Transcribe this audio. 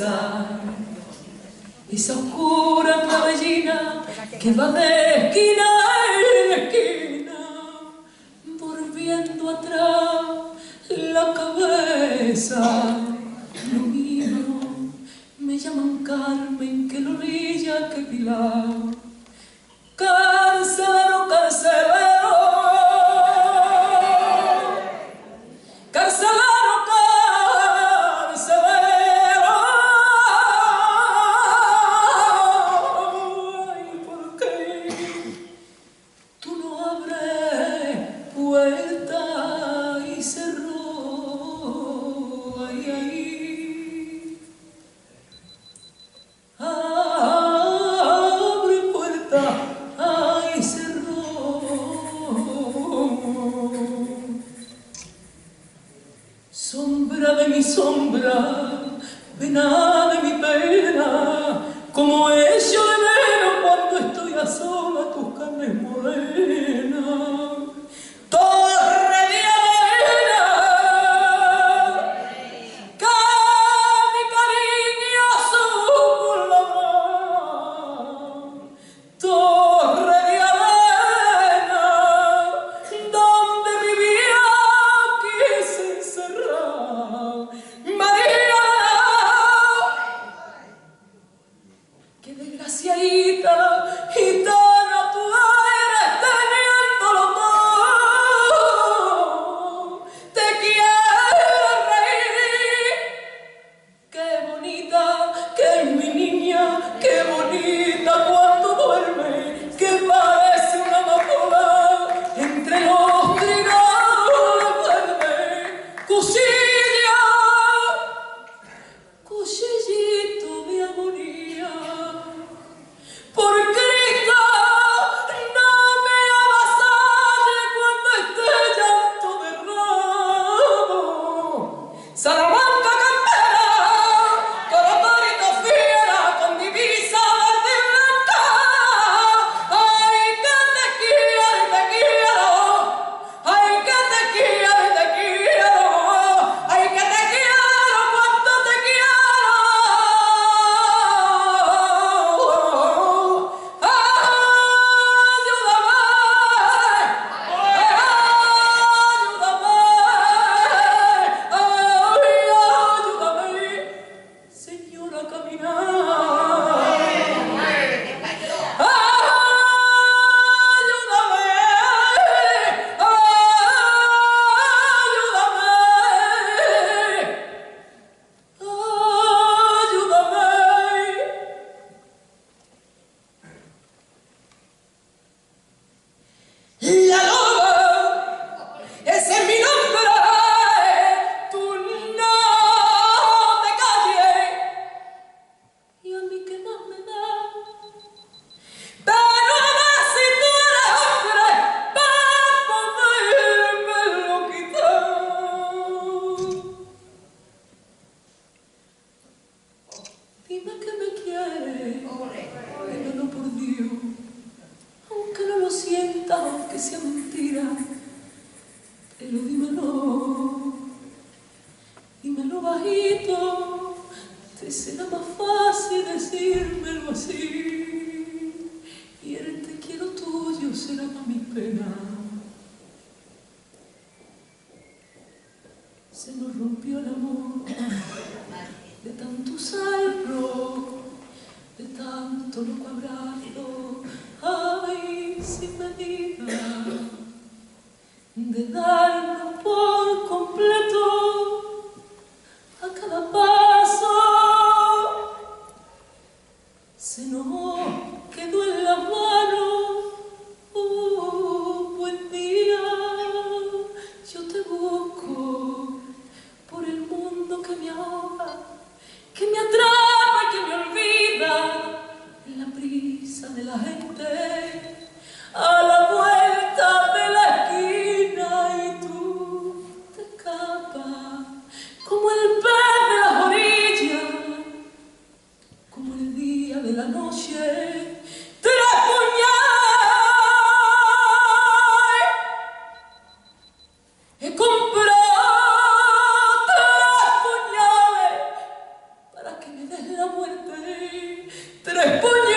cabeza, esa oscura clavellina que va de esquina en esquina, volviendo atrás la cabeza. Lo mío, me llaman Carmen, que la orilla, que Pilar. Carcelero, carcelero, carcelero, carcelero. Ay, ¿por qué tú no abres puerta y cerró? Ay, ay. Abre puerta. Ay, cerró. Sombra de mi sombra, pena de mi pena, como echo de menos cuando estoy a sola tus carnes morenas. Torre de arena, que mi cariño supo labrar. Torre de arena, donde mi vida quise encerrar. María, qué desgraciadita, gitana tú eres, teniéndolo todo. Te quiero reír. Qué bonita que es mi niña, qué bonita cuando duerme, que parece una amapola entre los trigados verdes. Cuchilla, cuchillito de agonía, por Cristo, no me avasalle cuando esté llanto derramo. Salamanca campera, corotorito fiera, con divisa verde y blanca. Ay, que te quiero y te quiero. Ay, que te quiero y te quiero. Ay, que te quiero, cuánto te quiero. Ayúdame, Señora, a caminar. La loba, ese es mi nombre, tú no te calles, y a mí qué más me da, pero más si tú eres hombre, para podérmelo quitar. Dime que me quieres, dímelo por Dios. Aunque no lo sientas, aunque sea mentira, pero dímelo, dímelo bajito, te será más fácil decírmelo así. Y el te quiero tuyo será más mi pena. Se nos rompió el amor de tanto usarlo, de tanto loco abrazo. Ay, sin medida, de darnos por completo a cada paso. Se nos quedó en las manos un buen día. Yo te busco por el mundo que me ahoga, que me atrapa y que me olvida en la prisa de la gente, a la vuelta de la esquina, y tú que me des la muerte. 3 puños